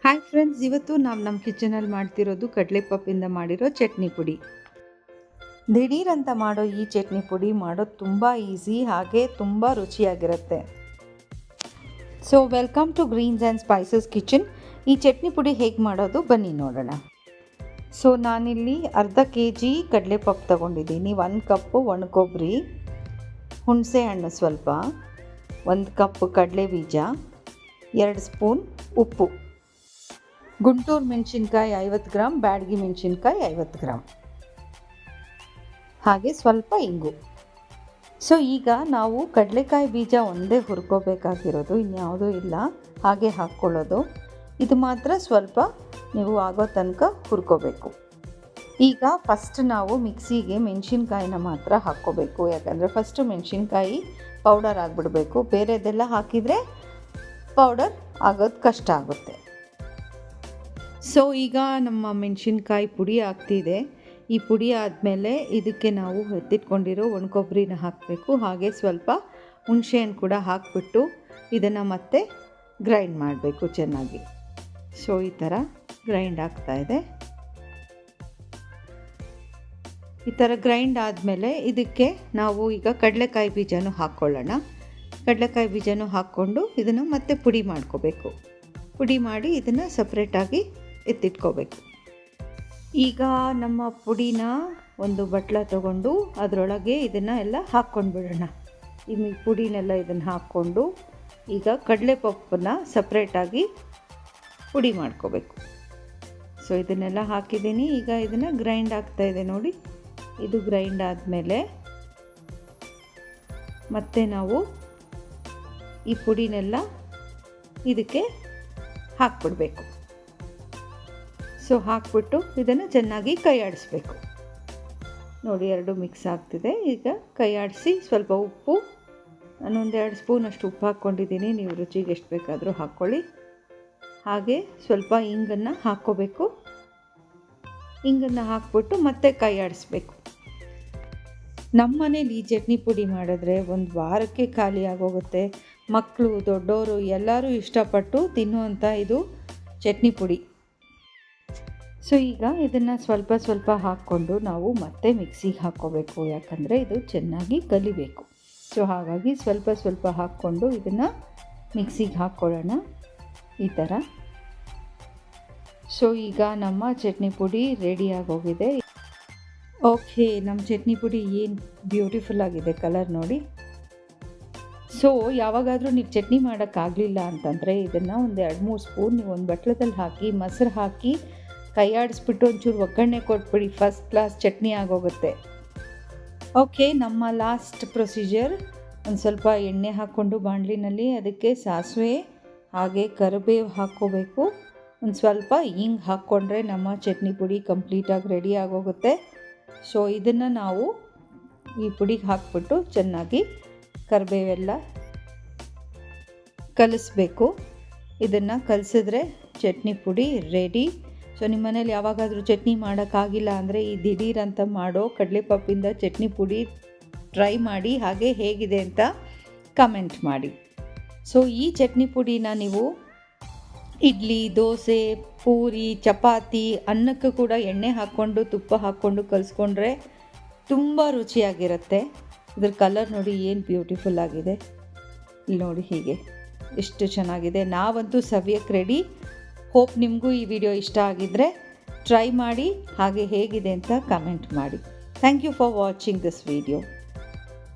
Hi friends, ಇವತ್ತು ನಾವು ನಮ್ಮ ಕಿಚನಲ್ಲಿ ಮಾಡ್ತಿರೋದು ಕಡಲೆಪಪ್ಪಿಂದ ಮಾಡಿರೋ ಚಟ್ನಿ ಪುಡಿ. ದಿಢೀರ್ ಅಂತ ಮಾಡೋ ಈ ಚಟ್ನಿ ಪುಡಿ ಮಾಡೋದು ತುಂಬ ಈಸಿ, ಹಾಗೆ ತುಂಬ ರುಚಿಯಾಗಿರುತ್ತೆ. So welcome to greens and spices kitchen. ಈ ಚಟ್ನಿ ಪುಡಿ ಹೇಗೆ ಮಾಡೋದು ಬನ್ನಿ ನೋಡೋಣ. ಸೊ ನಾನಿಲ್ಲಿ ಅರ್ಧ kg ಕಡಲೆಪಪ್ಪು ತೊಗೊಂಡಿದ್ದೀನಿ, 1 ಕಪ್ಪು ಒಣಕೊಬ್ಬರಿ, ಹುಣಸೆ ಹಣ್ಣು ಸ್ವಲ್ಪ, 1 ಕಪ್ ಕಡಲೆ ಬೀಜ, 2 ಸ್ಪೂನ್ ಉಪ್ಪು, ಗುಂಟೂರು ಮೆಣಸಿನ್ಕಾಯಿ 50 ಗ್ರಾಮ್, ಬ್ಯಾಡಗಿ ಮೆಣಸಿನ್ಕಾಯಿ 50 ಗ್ರಾಮ್, ಹಾಗೆ ಸ್ವಲ್ಪ ಇಂಗು. ಸೊ ಈಗ ನಾವು ಕಡಲೆಕಾಯಿ ಬೀಜ ಒಂದೇ ಹುರ್ಕೋಬೇಕಾಗಿರೋದು, ಇನ್ಯಾವುದೂ ಇಲ್ಲ, ಹಾಗೆ ಹಾಕ್ಕೊಳ್ಳೋದು. ಇದು ಮಾತ್ರ ಸ್ವಲ್ಪ ನೀವು ಆಗೋ ತನಕ ಹುರ್ಕೋಬೇಕು. ಈಗ ಫಸ್ಟ್ ನಾವು ಮಿಕ್ಸಿಗೆ ಮೆಣಸಿನ್ಕಾಯಿನ ಮಾತ್ರ ಹಾಕ್ಕೋಬೇಕು, ಯಾಕಂದರೆ ಫಸ್ಟು ಮೆಣಸಿನ್ಕಾಯಿ ಪೌಡರ್ ಆಗಿಬಿಡಬೇಕು. ಬೇರೆದೆಲ್ಲ ಹಾಕಿದರೆ ಪೌಡರ್ ಆಗೋದು ಕಷ್ಟ ಆಗುತ್ತೆ. ಸೊ ಈಗ ನಮ್ಮ ಮೆಣಸಿನ್ಕಾಯಿ ಪುಡಿ ಆಗ್ತಿದೆ. ಈ ಪುಡಿ ಆದಮೇಲೆ ಇದಕ್ಕೆ ನಾವು ಎತ್ತಿಟ್ಕೊಂಡಿರೋ ಒಣಕೊಬ್ಬರಿನ ಹಾಕಬೇಕು, ಹಾಗೆ ಸ್ವಲ್ಪ ಹುಣಸೆಹಣ್ಣು ಕೂಡ ಹಾಕಿಬಿಟ್ಟು ಇದನ್ನು ಮತ್ತೆ ಗ್ರೈಂಡ್ ಮಾಡಬೇಕು ಚೆನ್ನಾಗಿ. ಸೊ ಈ ಥರ ಗ್ರೈಂಡ್ ಆಗ್ತಾಯಿದೆ. ಈ ಥರ ಗ್ರೈಂಡ್ ಆದಮೇಲೆ ಇದಕ್ಕೆ ನಾವು ಈಗ ಕಡಲೆಕಾಯಿ ಬೀಜನೂ ಹಾಕ್ಕೊಳ್ಳೋಣ. ಕಡಲೆಕಾಯಿ ಬೀಜನೂ ಹಾಕ್ಕೊಂಡು ಇದನ್ನು ಮತ್ತೆ ಪುಡಿ ಮಾಡ್ಕೋಬೇಕು. ಪುಡಿ ಮಾಡಿ ಇದನ್ನು ಸಪ್ರೇಟಾಗಿ ಎತ್ತಿಟ್ಕೋಬೇಕು. ಈಗ ನಮ್ಮ ಪುಡಿನ ಒಂದು ಬಟ್ಲ ತಗೊಂಡು ಅದರೊಳಗೆ ಇದನ್ನು ಎಲ್ಲ ಹಾಕ್ಕೊಂಡು ಬಿಡೋಣ. ಈ ಪುಡಿನೆಲ್ಲ ಇದನ್ನು ಹಾಕ್ಕೊಂಡು ಈಗ ಕಡಲೆಪಪ್ಪನ್ನ ಸಪ್ರೇಟಾಗಿ ಪುಡಿ ಮಾಡ್ಕೋಬೇಕು. ಸೊ ಇದನ್ನೆಲ್ಲ ಹಾಕಿದ್ದೀನಿ. ಈಗ ಇದನ್ನು ಗ್ರೈಂಡ್ ಆಗ್ತಾಯಿದೆ ನೋಡಿ. ಇದು ಗ್ರೈಂಡ್ ಆದಮೇಲೆ ಮತ್ತೆ ನಾವು ಈ ಪುಡಿನೆಲ್ಲ ಇದಕ್ಕೆ ಹಾಕ್ಬಿಡಬೇಕು. ಸೊ ಹಾಕ್ಬಿಟ್ಟು ಇದನ್ನು ಚೆನ್ನಾಗಿ ಕೈ ಆಡಿಸ್ಬೇಕು. ನೋಡಿ, ಎರಡು ಮಿಕ್ಸ್ ಆಗ್ತಿದೆ. ಈಗ ಕೈ ಆಡಿಸಿ ಸ್ವಲ್ಪ ಉಪ್ಪು, ನಾನೊಂದು 2 ಸ್ಪೂನಷ್ಟು ಉಪ್ಪು ಹಾಕ್ಕೊಂಡಿದ್ದೀನಿ, ನೀವು ರುಚಿಗೆ ಎಷ್ಟು ಬೇಕಾದರೂ ಹಾಕ್ಕೊಳ್ಳಿ. ಹಾಗೆ ಸ್ವಲ್ಪ ಇಂಗನ್ನು ಹಾಕ್ಕೋಬೇಕು. ಇಂಗನ್ನು ಹಾಕ್ಬಿಟ್ಟು ಮತ್ತೆ ಕೈ ಆಡಿಸ್ಬೇಕು. ನಮ್ಮ ಮನೇಲಿ ಈ ಚಟ್ನಿ ಪುಡಿ ಮಾಡಿದ್ರೆ 1 ವಾರಕ್ಕೆ ಖಾಲಿ ಆಗೋಗುತ್ತೆ. ಮಕ್ಕಳು ದೊಡ್ಡವರು ಎಲ್ಲರೂ ಇಷ್ಟಪಟ್ಟು ತಿನ್ನುವಂಥ ಇದು ಚಟ್ನಿ ಪುಡಿ. ಸೊ ಈಗ ಇದನ್ನು ಸ್ವಲ್ಪ ಸ್ವಲ್ಪ ಹಾಕ್ಕೊಂಡು ನಾವು ಮತ್ತೆ ಮಿಕ್ಸಿಗೆ ಹಾಕ್ಕೋಬೇಕು, ಯಾಕಂದರೆ ಇದು ಚೆನ್ನಾಗಿ ಕಲಿಬೇಕು. ಸೊ ಹಾಗಾಗಿ ಸ್ವಲ್ಪ ಸ್ವಲ್ಪ ಹಾಕ್ಕೊಂಡು ಇದನ್ನು ಮಿಕ್ಸಿಗೆ ಹಾಕ್ಕೊಳ್ಳೋಣ ಈ ಥರ. ಸೊ ಈಗ ನಮ್ಮ ಚಟ್ನಿ ಪುಡಿ ರೆಡಿಯಾಗೋಗಿದೆ. ಓಕೆ, ನಮ್ಮ ಚಟ್ನಿ ಪುಡಿ ಏನು ಬ್ಯೂಟಿಫುಲ್ ಆಗಿದೆ, ಕಲರ್ ನೋಡಿ. ಸೊ ಯಾವಾಗಾದರೂ ನೀವು ಚಟ್ನಿ ಮಾಡೋಕ್ಕಾಗಲಿಲ್ಲ ಅಂತಂದರೆ ಇದನ್ನು ಒಂದು 2-3 ಸ್ಪೂನ್ ನೀವು ಒಂದು ಬಟ್ಲದಲ್ಲಿ ಹಾಕಿ ಮೊಸರು ಹಾಕಿ ಕೈ ಆಡಿಸ್ಬಿಟ್ಟು ಒಂಚೂರು ಒಗ್ಗರಣೆ ಕೊಟ್ಬಿಡಿ, ಫಸ್ಟ್ ಕ್ಲಾಸ್ ಚಟ್ನಿ ಆಗೋಗುತ್ತೆ. ಓಕೆ, ನಮ್ಮ ಲಾಸ್ಟ್ ಪ್ರೊಸೀಜರ್, ಒಂದು ಸ್ವಲ್ಪ ಎಣ್ಣೆ ಹಾಕ್ಕೊಂಡು ಬಾಣಲಿನಲ್ಲಿ ಅದಕ್ಕೆ ಸಾಸಿವೆ ಹಾಗೆ ಕರಿಬೇವು ಹಾಕ್ಕೋಬೇಕು. ಒಂದು ಸ್ವಲ್ಪ ಹಿಂಗೆ ಹಾಕ್ಕೊಂಡ್ರೆ ನಮ್ಮ ಚಟ್ನಿ ಪುಡಿ ಕಂಪ್ಲೀಟಾಗಿ ರೆಡಿ ಆಗೋಗುತ್ತೆ. ಸೊ ಇದನ್ನು ನಾವು ಈ ಪುಡಿಗೆ ಹಾಕ್ಬಿಟ್ಟು ಚೆನ್ನಾಗಿ ಕರಿಬೇವೆಲ್ಲ ಕಲಿಸ್ಬೇಕು. ಇದನ್ನು ಕಲಿಸಿದ್ರೆ ಚಟ್ನಿ ಪುಡಿ ರೆಡಿ. ಸೊ ನಿಮ್ಮ ಮನೇಲಿ ಯಾವಾಗಾದರೂ ಚಟ್ನಿ ಮಾಡೋಕ್ಕಾಗಿಲ್ಲ ಅಂದರೆ ಈ ದಿಢೀರ್ ಅಂತ ಮಾಡೋ ಕಡಲೆಪಪ್ಪಿಂದ ಚಟ್ನಿ ಪುಡಿ ಟ್ರೈ ಮಾಡಿ, ಹಾಗೆ ಹೇಗಿದೆ ಅಂತ ಕಮೆಂಟ್ ಮಾಡಿ. ಸೊ ಈ ಚಟ್ನಿ ಪುಡಿನ ನೀವು ಇಡ್ಲಿ, ದೋಸೆ, ಪೂರಿ, ಚಪಾತಿ, ಅನ್ನಕ್ಕೆ ಕೂಡ ಎಣ್ಣೆ ಹಾಕ್ಕೊಂಡು ತುಪ್ಪ ಹಾಕ್ಕೊಂಡು ಕಲಿಸ್ಕೊಂಡ್ರೆ ತುಂಬ ರುಚಿಯಾಗಿರುತ್ತೆ. ಇದ್ರ ಕಲರ್ ನೋಡಿ ಏನು ಬ್ಯೂಟಿಫುಲ್ ಆಗಿದೆ. ಇಲ್ಲಿ ನೋಡಿ, ಹೀಗೆ ಎಷ್ಟು ಚೆನ್ನಾಗಿದೆ. ನಾವಂತೂ ಸವಿಯಕ್ಕೆ ರೆಡಿ. ಹೋಪ್ ನಿಮಗೂ ಈ ವಿಡಿಯೋ ಇಷ್ಟ ಆಗಿದ್ದರೆ ಟ್ರೈ ಮಾಡಿ, ಹಾಗೆ ಹೇಗಿದೆ ಅಂತ ಕಮೆಂಟ್ ಮಾಡಿ. Thank you for watching this video.